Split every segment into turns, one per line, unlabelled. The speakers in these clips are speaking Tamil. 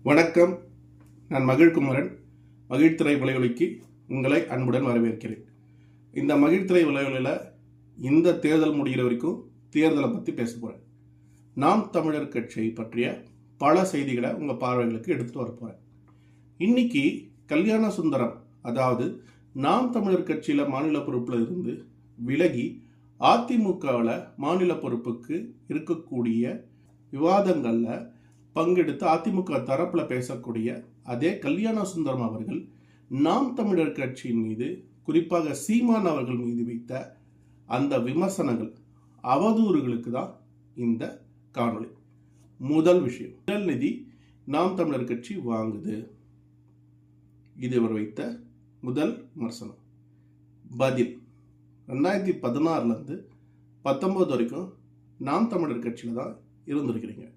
வணக்கம். நான் மகிழ்குமரன். மகிழ்திரை வலையொலிக்கு உங்களை அன்புடன் வரவேற்கிறேன். இந்த மகிழ்திரை வலையொலியில் இந்த தேர்தல் முடிகிற வரைக்கும் தேர்தலை பற்றி பேச போகிறேன். நாம் தமிழர் கட்சியை பற்றிய பல செய்திகளை உங்கள் பார்வைகளுக்கு எடுத்துகிட்டு வர போகிறேன். இன்னைக்கு கல்யாண சுந்தரம், அதாவது நாம் தமிழர் கட்சியில் மாநில பொறுப்பில் இருந்து விலகி அதிமுகவில் மாநில பொறுப்புக்கு இருக்கக்கூடிய விவாதங்களில் பங்கெடுத்து அதிமுக தரப்புல பேசக்கூடிய அதே கல்யாண சுந்தரம் அவர்கள் நாம் தமிழர் கட்சியின் மீது, குறிப்பாக சீமான் அவர்கள் மீது வைத்த அந்த விமர்சனங்கள், அவதூறுகளுக்கு தான் இந்த காணொளி. முதல் விஷயம், முதல் நிதி நாம் தமிழர் கட்சி வாங்குது. இது இவர் வைத்த முதல் விமர்சனம். பதில், 2016 19 வரைக்கும் நாம் தமிழர் கட்சியில் தான் இருந்திருக்கிறீங்க.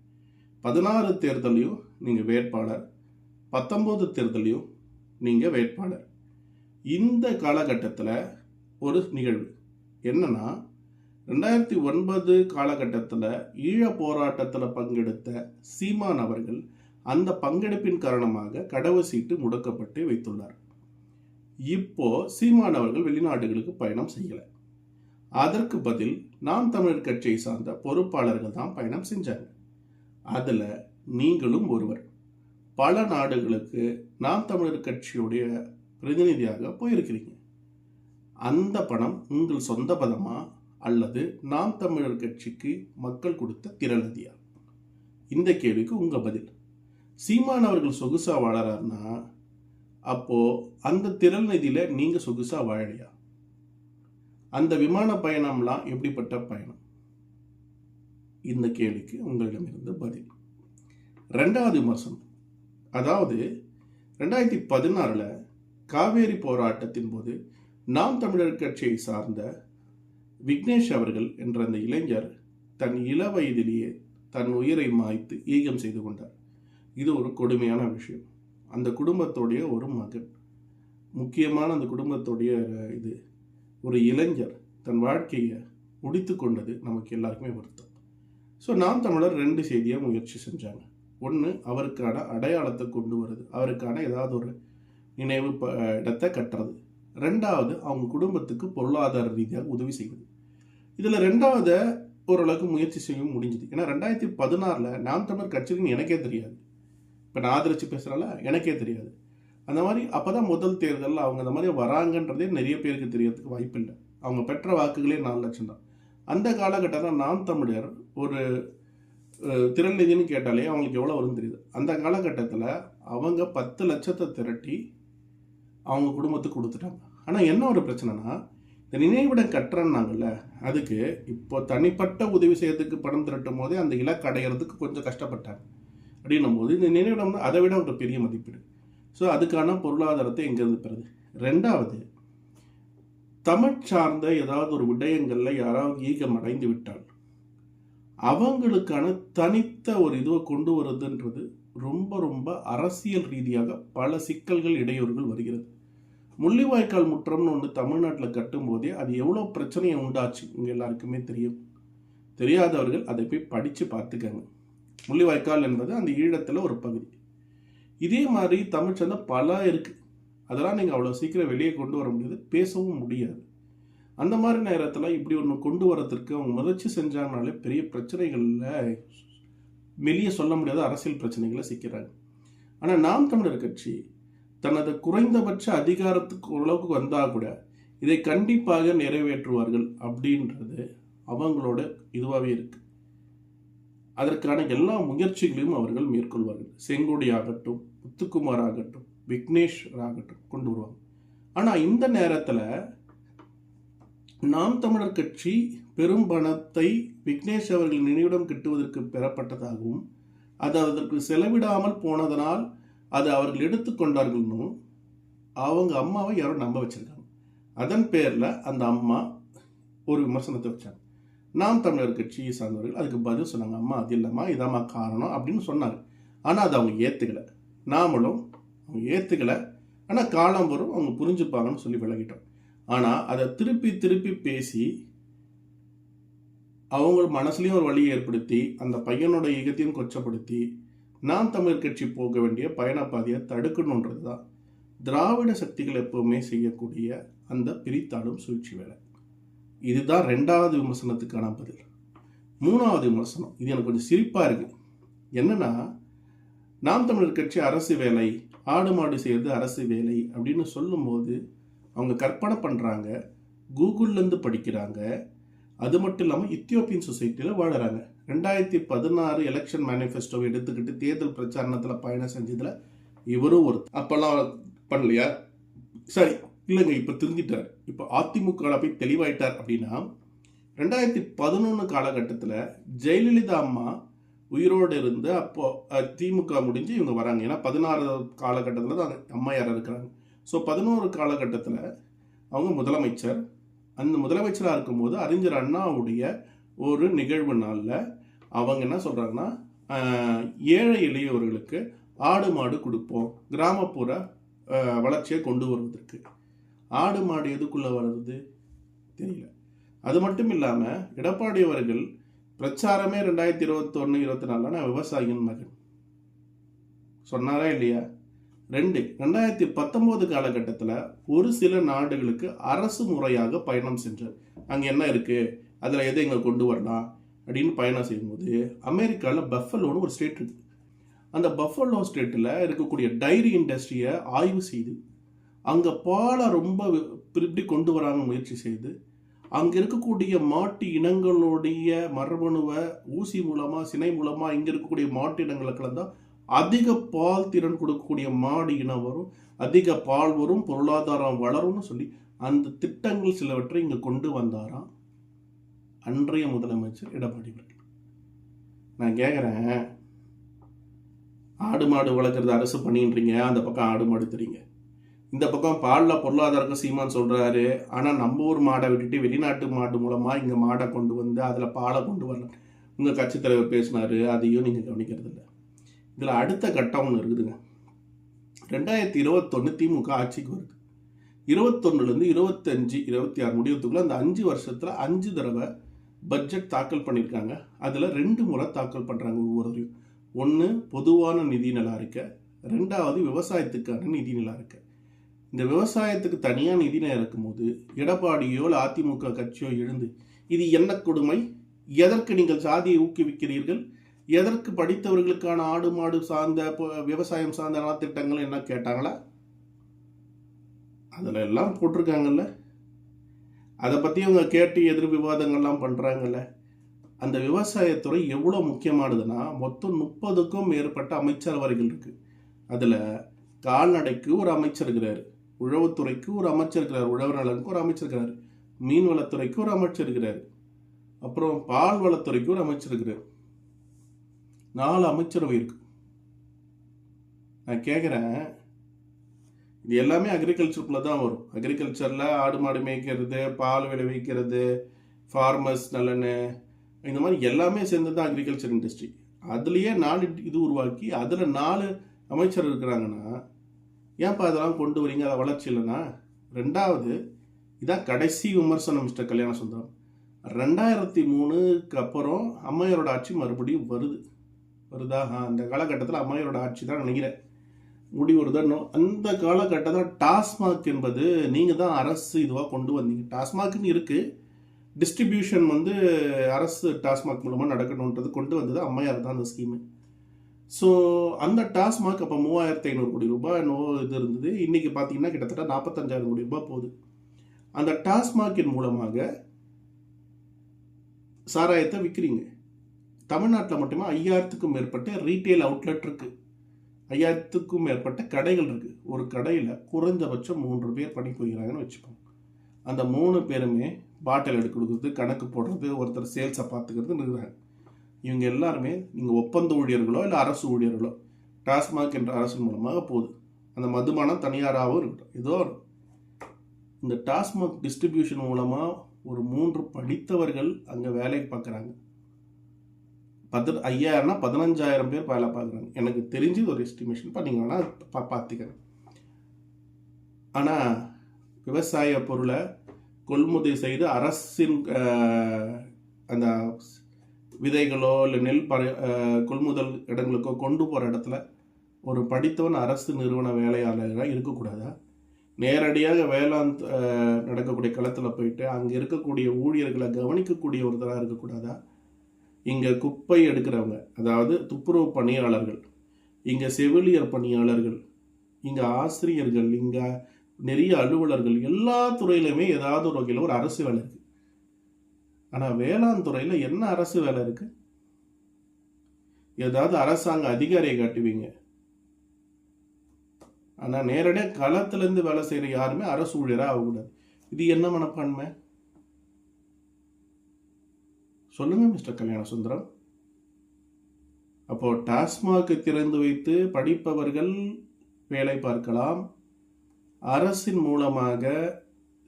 16 தேர்தலையும் நீங்கள் வேட்பாளர், 19 தேர்தலையும் நீங்கள் வேட்பாளர். இந்த காலகட்டத்தில் ஒரு நிகழ்வு என்னன்னா, 2009 காலகட்டத்தில் ஈழ போராட்டத்தில் பங்கெடுத்த சீமான் அவர்கள் அந்த பங்கெடுப்பின் காரணமாக கடவு சீட்டு முடக்கப்பட்டு வைத்துள்ளார். இப்போ சீமான் அவர்கள் வெளிநாடுகளுக்கு பயணம் செய்யலை. அதற்கு பதில் நாம் தமிழர் கட்சியை சார்ந்த பொறுப்பாளர்கள் தான் பயணம் செஞ்சாங்க. அதில் நீங்களும் ஒருவர். பல நாடுகளுக்கு நாம் தமிழர் கட்சியுடைய பிரதிநிதியாக போயிருக்கிறீங்க. அந்த பணம் உங்கள் சொந்த பணமா அல்லது நாம் தமிழர் கட்சிக்கு மக்கள் கொடுத்த திரநிதியா? இந்த கேள்விக்கு உங்க பதில். சீமான் அவர்கள் சொகுசா வாழறாருன்னா அப்போ அந்த திரள் நிதியில நீங்க சொகுசா வாழலையா? அந்த விமான பயணம்லாம் எப்படிப்பட்ட பயணம்? இந்த கேள்விக்கு உங்களிடமிருந்து பதில். ரெண்டாவது விமர்சனம், அதாவது 2016 காவேரி போராட்டத்தின் போது நாம் தமிழர் கட்சியை சார்ந்த விக்னேஷ் அவர்கள் என்ற அந்த இளைஞர் தன் இள வயதிலேயே தன் உயிரை மாய்த்து ஈகம் செய்து கொண்டார். இது ஒரு கொடுமையான விஷயம். அந்த குடும்பத்துடைய ஒரு மகன், முக்கியமான அந்த குடும்பத்துடைய இது ஒரு இளைஞர் தன் வாழ்க்கையை முடித்து கொண்டது நமக்கு எல்லாருக்குமே வருத்தம். ஸோ நாம் தமிழர் 2 செய்தியை முயற்சி செஞ்சாங்க. ஒன்று, அவருக்கான அடையாளத்தை கொண்டு வருது, அவருக்கான ஏதாவது ஒரு நினைவு இடத்தை கட்டுறது. ரெண்டாவது, அவங்க குடும்பத்துக்கு பொருளாதார ரீதியாக உதவி செய்வது. இதில் ரெண்டாவது ஓரளவுக்கு முயற்சி செய்ய முடிஞ்சுது. ஏன்னா 2016 நாம் தமிழர் கட்சின்னு எனக்கே தெரியாது. இப்போ நான் ஆதரிச்சு பேசுகிறல, எனக்கே தெரியாது. அந்த மாதிரி அப்போ தான் முதல் தேர்தலில் அவங்க அந்த மாதிரி வராங்கன்றதே நிறைய பேருக்கு தெரியறதுக்கு வாய்ப்பு இல்லை. அவங்க பெற்ற வாக்குகளே 4 லட்சம் தான். அந்த காலகட்டத்தில் நாம் தமிழர் ஒரு திரள் நிதினு கேட்டாலே அவங்களுக்கு எவ்வளோ வரும்னு தெரியுது. அந்த காலகட்டத்தில் அவங்க 10 லட்சத்தை திரட்டி அவங்க குடும்பத்துக்கு கொடுத்துட்டாங்க. ஆனால் என்ன ஒரு பிரச்சனைனா, இந்த நினைவிடம் கட்டுறன்னாங்கல்ல, அதுக்கு இப்போ தனிப்பட்ட உதவி செய்யறதுக்கு பணம் திரட்டும் போதே அந்த இலக்கு அடைகிறதுக்கு கொஞ்சம் கஷ்டப்பட்டாங்க. அப்படின்னும் போது இந்த நினைவிடம் அதை விட ஒரு பெரிய மதிப்பீடு. ஸோ அதுக்கான பொருளாதாரத்தை எங்கேருந்து பெறுது? ரெண்டாவது, தமிழ் சார்ந்த ஏதாவது ஒரு விடயங்களில் யாராவது ஈகம் அடைந்து விட்டால் அவங்களுக்கான தனித்த ஒரு இதுவை கொண்டு வருதுன்றது ரொம்ப ரொம்ப அரசியல் ரீதியாக பல சிக்கல்கள், இடையூறுகள் வருகிறது. முள்ளிவாய்க்கால் முற்றம்னு ஒன்று தமிழ்நாட்டில் கட்டும் போதே அது எவ்வளோ பிரச்சனையை உண்டாச்சு இங்கே எல்லாருக்குமே தெரியும். தெரியாதவர்கள் அதை போய் படித்து பார்த்துக்கங்க. முள்ளிவாய்க்கால் என்பது அந்த ஈழத்தில் ஒரு பகுதி. இதே மாதிரி தமிழ் சார்ந்த பல இருக்குது. அதெல்லாம் நீங்கள் அவ்வளோ சீக்கிரம் வெளியே கொண்டு வர முடியாது, பேசவும் முடியாது. அந்த மாதிரி நேரத்தில் இப்படி ஒன்று கொண்டு வரதுக்கு அவங்க முயற்சி செஞ்சாங்கனாலே பெரிய பிரச்சனைகளில் வெளியே சொல்ல முடியாத அரசியல் பிரச்சனைகளை சிக்கிறாங்க. ஆனால் நாம் தமிழர் கட்சி தனது குறைந்தபட்ச அதிகாரத்துக்கு ஓரளவுக்கு வந்தால் கூட இதை கண்டிப்பாக நிறைவேற்றுவார்கள் அப்படின்றது அவங்களோட இதுவாகவே இருக்கு. அதற்கான எல்லா முயற்சிகளையும் அவர்கள் மேற்கொள்வார்கள். செங்கோடி ஆகட்டும், முத்துக்குமார் ஆகட்டும், விக்னேஷ் ஆகட்டும் கொண்டு வருவாங்க. ஆனால் இந்த நேரத்தில் நாம் தமிழர் கட்சி பெரும் பணத்தை விக்னேஷ் அவர்கள் நினைவிடம் கட்டுவதற்கு பெறப்பட்டதாகவும் அது அதற்கு செலவிடாமல் போனதனால் அது அவர்கள் எடுத்துக்கொண்டார்கள்னு அவங்க அம்மாவை யாரோ நம்ப வச்சிருக்காங்க. அதன் பேரில் அந்த அம்மா ஒரு விமர்சனத்தை வச்சாங்க. நாம் தமிழர் கட்சியை சார்ந்தவர்கள் அதுக்கு பதில் சொன்னாங்க, அம்மா அது இல்லைம்மா, இதாம்மா காரணம் அப்படின்னு சொன்னாங்க. ஆனால் அதை அவங்க ஏற்றுக்கலை, நாமளும் அவங்க ஏற்றுக்கலை. ஆனால் காலம் வரும் அவங்க புரிஞ்சுப்பாங்கன்னு சொல்லி விலகிட்டோம். ஆனால் அதை திருப்பி திருப்பி பேசி அவங்க மனசுலையும் ஒரு வழியை ஏற்படுத்தி அந்த பையனோட ஈகத்தையும் கொச்சப்படுத்தி நாம் தமிழர் கட்சி போக வேண்டிய பயணப்பாதையை தடுக்கணுன்றது தான் திராவிட சக்திகள் எப்பவுமே செய்யக்கூடிய அந்த பிரித்தாளும் சூழ்ச்சி வேலை. இதுதான் 2வது விமர்சனத்துக்கான பதில். 3வது விமர்சனம், இது எனக்கு கொஞ்சம் சிரிப்பாக இருக்குது. என்னன்னா, நாம் தமிழர் கட்சி அரசு வேலை, ஆடு மாடு செய்கிறது அரசு வேலை அப்படின்னு சொல்லும்போது அவங்க கற்பனை பண்ணுறாங்க, கூகுள்லேருந்து படிக்கிறாங்க, அது மட்டும் இல்லாமல் இத்தியோப்பியன் சொசைட்டியில் வாழறாங்க. 2016 எலெக்ஷன் மேனிஃபெஸ்டோவை எடுத்துக்கிட்டு தேர்தல் பிரச்சாரணத்தில் பயணம் செஞ்சதில் இவரும் ஒரு அப்போல்லாம் பண்ணலையா? சரி, இல்லைங்க, இப்போ திருந்திட்டார், இப்போ அதிமுக போய் தெளிவாயிட்டார் அப்படின்னா 2011 காலகட்டத்தில் ஜெயலலிதா அம்மா உயிரோடு இருந்து அப்போ திமுக முடிஞ்சு இவங்க வராங்க. ஏன்னா 16 காலகட்டத்தில் தான் அம்மையார் இருக்கிறாங்க. ஸோ 11 காலகட்டத்தில் அவங்க முதலமைச்சர். அந்த முதலமைச்சராக இருக்கும்போது அறிஞர் அண்ணாவுடைய ஒரு நிகழ்வு நாளில் அவங்க என்ன சொல்கிறாங்கன்னா, ஏழை எளியவர்களுக்கு ஆடு மாடு கொடுப்போம் கிராமப்புற வளர்ச்சியை கொண்டு வருவதற்கு. ஆடு மாடு எதுக்குள்ளே வருது தெரியல. அது மட்டும் இல்லாமல் எடப்பாடி அவர்கள் பிரச்சாரமே 2021-24 நான் விவசாயியின் மகன் சொன்னாரா இல்லையா? 2019 காலகட்டத்தில் ஒரு சில நாடுகளுக்கு அரசு முறையாக பயணம் சென்றார். அங்கே என்ன இருக்குது, அதில் எதை இங்கே கொண்டு வரலாம் அப்படின்னு பயணம் செய்யும்போது அமெரிக்காவில் பஃபலோன்னு ஒரு ஸ்டேட் இருக்குது. அந்த பஃபலோ ஸ்டேட்டில் இருக்கக்கூடிய டைரி இண்டஸ்ட்ரியை ஆய்வு செய்து அங்கே பாலை ரொம்ப இப்படி கொண்டு வராங்க முயற்சி செய்து அங்கே இருக்கக்கூடிய மாட்டு இனங்களுடைய மரபணுவை ஊசி மூலமாக சினை மூலமாக இங்கே இருக்கக்கூடிய மாட்டு இனங்களுக்கெல்லாம் தான் அதிக பால் திறன் கொடுக்கக்கூடிய மாடு இனம் வரும், அதிக பால் வரும், பொருளாதாரம் வளரும்னு சொல்லி அந்த திட்டங்கள் சிலவற்றை இங்கே கொண்டு வந்தாராம் அன்றைய முதலமைச்சர் எடப்பாடி அவர்கள். நான் கேட்குறேன், ஆடு மாடு வளர்க்குறது அரசு பண்ணின்றீங்க, அந்த பக்கம் ஆடு மாடு தெரியுங்க, இந்த பக்கம் பாலில் பொருளாதாரம் சீமான் சொல்கிறாரு. ஆனால் நம்ம ஊர் மாடை விட்டுட்டு வெளிநாட்டு மாடு மூலமாக இங்கே மாடை கொண்டு வந்து அதில் பாலை கொண்டு வரலாம் உங்கள் கட்சித் தலைவர் பேசினார், அதையும் நீங்கள் கவனிக்கிறது இல்லை. இதில் அடுத்த கட்டம் ஒன்று இருக்குதுங்க. 2021 திமுக ஆட்சிக்கு வருது. 21லேருந்து 25, 26 முடிவத்துக்குள்ள அந்த 5 வருஷத்தில் 5 தடவை பட்ஜெட் தாக்கல் பண்ணியிருக்காங்க. அதில் 2 முறை தாக்கல் பண்ணுறாங்க ஒவ்வொருவரையும். ஒன்று பொதுவான நிதி நில அறிக்கை, 2வது விவசாயத்துக்கான நிதி நில அறிக்கை. இந்த விவசாயத்துக்கு தனியாக நிதி நிலை இருக்கும்போது எடப்பாடியோ இல்லை அதிமுக கட்சியோ எழுந்து இது என்ன கொடுமை, எதற்கு நீங்கள் சாதியை ஊக்குவிக்கிறீர்கள், எதற்கு படித்தவர்களுக்கான ஆடு மாடு சார்ந்த விவசாயம் சார்ந்த நலத்திட்டங்கள் என்ன கேட்டாங்களா? அதில் எல்லாம் போட்டிருக்காங்கல்ல. அதை பற்றி அவங்க கேட்டு எதிர் விவாதங்கள்லாம் பண்ணுறாங்கல்ல. அந்த விவசாயத்துறை எவ்வளோ முக்கியமானதுன்னா மொத்தம் 30க்கும் மேற்பட்ட அமைச்சரவைகள் இருக்குது. அதில் கால்நடைக்கு ஒரு அமைச்சர் இருக்கிறார், உழவுத்துறைக்கு ஒரு அமைச்சர் இருக்கிறார், உழவர் நலனுக்கு ஒரு அமைச்சர் இருக்கிறார், மீன்வளத்துறைக்கு ஒரு அமைச்சர் இருக்கிறார், அப்புறம் பால் வளத்துறைக்கு ஒரு அமைச்சர் இருக்கிறார். 4 அமைச்சரவை இருக்கு. நான் கேட்குறேன், இது எல்லாமே அக்ரிகல்ச்சருக்குள்ளே தான் வரும். அக்ரிகல்ச்சரில் ஆடு மாடு மேய்க்கிறது, பால் விளைவிக்கிறது, ஃபார்மர்ஸ் நலனு, இந்த மாதிரி எல்லாமே சேர்ந்து தான் அக்ரிகல்ச்சர் இண்டஸ்ட்ரி. அதுலேயே 4 இது உருவாக்கி அதில் 4 அமைச்சர் இருக்கிறாங்கன்னா ஏன்ப்பா அதெல்லாம் கொண்டு வரீங்க, அதை வளர்ச்சி இல்லைன்னா? 2வது, இதான் கடைசி விமர்சனம் மிஸ்டர் கல்யாண சுந்தரம். 2003க்கு அப்புறம் அம்மையாரோட ஆட்சி மறுபடியும் வருதா? அந்த காலகட்டத்தில் அம்மையாரோட ஆட்சி தான் நினைக்கிறேன் முடிவுறுதோ. அந்த காலகட்டத்தில் டாஸ்மாக் என்பது நீங்கள் தான் அரசு இதுவாக கொண்டு வந்தீங்க. டாஸ்மாக்னு இருக்குது, டிஸ்ட்ரிபியூஷன் அரசு டாஸ்மாக் மூலமாக நடக்கணுன்றது கொண்டு வந்தது அம்மையார் தான் அந்த ஸ்கீமு. ஸோ அந்த டாஸ்மாக் அப்போ 3500 கோடி ரூபாய் இது இருந்தது. இன்றைக்கி பார்த்தீங்கன்னா கிட்டத்தட்ட 45,000 கோடி ரூபாய் போகுது. அந்த டாஸ்மாகின் மூலமாக சாராயத்தை விற்கிறீங்க. தமிழ்நாட்டில் மட்டுமே 5000க்கும் மேற்பட்ட ரீட்டைல் அவுட்லெட் இருக்குது, 5000க்கும் மேற்பட்ட கடைகள் இருக்குது. ஒரு கடையில் குறைஞ்சபட்சம் 3 பேர் பணி புரிகிறாங்கன்னு வச்சுப்போம். அந்த 3 பேருமே பாட்டில் எடுத்து கொடுக்குறது, கணக்கு போடுறது, ஒருத்தர் சேல்ஸை பார்த்துக்கிறது இருக்கிறாங்க. இவங்க எல்லாருமே நீங்கள் ஒப்பந்த ஊழியர்களோ இல்லை அரசு ஊழியர்களோ, டாஸ்மாக் என்ற அரசு மூலமாக போகுது. அந்த மதுபானம் தனியாராகவும் இருக்கட்டும், ஏதோ இந்த டாஸ்மாக் டிஸ்ட்ரிபியூஷன் மூலமாக ஒரு 3 படித்தவர்கள் அங்கே வேலைக்கு பார்க்குறாங்க. 5000னா 15,000 பேர் வேலை பார்க்குறாங்க. எனக்கு தெரிஞ்சு ஒரு எஸ்டிமேஷன் பண்ணிங்கன்னா பார்த்துக்கிறேன். ஆனால் விவசாய பொருளை கொள்முதல் செய்து அரசின் அந்த விதைகளோ இல்லை நெல் கொள்முதல் இடங்களுக்கோ கொண்டு போகிற இடத்துல ஒரு படித்தவன் அரசு நிறுவன வேலையாளராக இருக்கக்கூடாதா? நேரடியாக வேளாண் நடக்கக்கூடிய களத்தில் போயிட்டு அங்கே இருக்கக்கூடிய ஊழியர்களை கவனிக்கக்கூடிய ஒருத்தராக இருக்கக்கூடாதா? இங்கே குப்பை எடுக்கிறவங்க, அதாவது துப்புரவு பணியாளர்கள், இங்கே செவிலியர் பணியாளர்கள், இங்கே ஆசிரியர்கள், இங்கே நிறைய அலுவலர்கள், எல்லா துறையிலுமே ஏதாவது ஒரு வகையில் ஒரு அரசு வேலை இருக்கு. ஆனால் வேளாண் துறையில் என்ன அரசு வேலை இருக்கு? ஏதாவது அரசாங்க அதிகாரியை காட்டுவீங்க. ஆனால் நேரடியாக களத்திலேருந்து வேலை செய்கிற யாருமே அரசு ஊழியராக ஆகக்கூடாது. இது என்ன மனப்பான்மை? சொல்லுங்க மிஸ்டர் கல்யாண சுந்தரம். அப்போ டாஸ்மாக் திறந்து வைத்து படிப்பவர்கள் வேலை பார்க்கலாம். அரசின் மூலமாக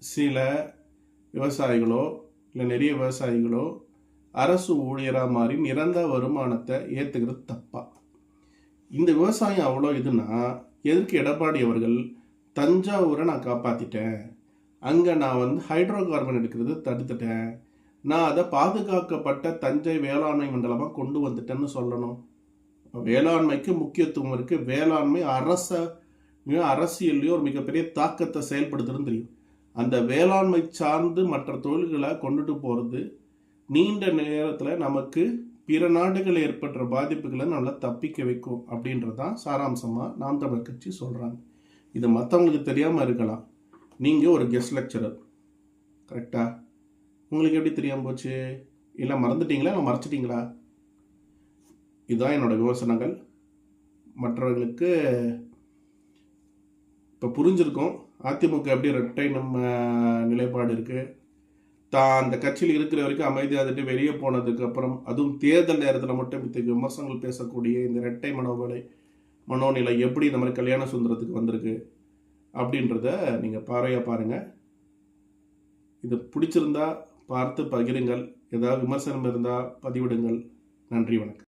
சில விவசாயிகளோ இல்லை நிறைய விவசாயிகளோ அரசு ஊழியராக மாறி நிரந்தர வருமானத்தை ஏற்றுக்கிறது தப்பா? இந்த விவசாயம் அவ்வளோ இதுன்னா எதற்கு எடப்பாடி அவர்கள் தஞ்சாவூரை நான் காப்பாற்றிட்டேன், அங்கே நான் ஹைட்ரோ கார்பன் எடுக்கிறது தடுத்துட்டேன், நான் அதை பாதுகாக்கப்பட்ட தஞ்சை வேளாண்மை மண்டலமாக கொண்டு வந்துட்டேன்னு சொல்லணும்? வேளாண்மைக்கு முக்கியத்துவம் இருக்கு. வேளாண்மை அரசியல்லையோ ஒரு மிகப்பெரிய தாக்கத்தை செயல்படுத்துறதுன்னு தெரியும். அந்த வேளாண்மை சார்ந்து மற்ற தொழில்களை கொண்டுட்டு போகிறது நீண்ட நேரத்தில் நமக்கு பிற நாடுகள் ஏற்படுற பாதிப்புகளை நல்லா தப்பிக்க வைக்கும் அப்படின்றதான் சாராம்சமாக நாம் தமிழர் கட்சி சொல்கிறாங்க. இது மற்றவங்களுக்கு தெரியாமல் இருக்கலாம். நீங்கள் ஒரு கெஸ்ட் லெக்சரர், கரெக்டா? உங்களுக்கு எப்படி தெரியாமல் போச்சு? இல்லை மறந்துட்டீங்களா, இல்லை மறைச்சிட்டிங்களா? இதுதான் என்னோட விமர்சனங்கள். மற்றவர்களுக்கு இப்போ புரிஞ்சிருக்கும் அதிமுக எப்படி இரட்டை நம்ம நிலைப்பாடு இருக்குது. தான் அந்த கட்சியில் இருக்கிற வரைக்கும் அமைதியாகிட்டு வெளியே போனதுக்கு அப்புறம், அதுவும் தேர்தல் நேரத்தில் மட்டும் இத்தகைய விமர்சனங்கள் பேசக்கூடிய இந்த இரட்டை மனோநிலை எப்படி இந்த மாதிரி கல்யாண சுந்தரத்துக்கு வந்திருக்கு அப்படின்றத நீங்கள் பாருங்கள். இது பிடிச்சிருந்தா பார்த்து பகிருங்கள். ஏதாவது விமர்சனம் இருந்தால் பதிவிடுங்கள். நன்றி, வணக்கம்.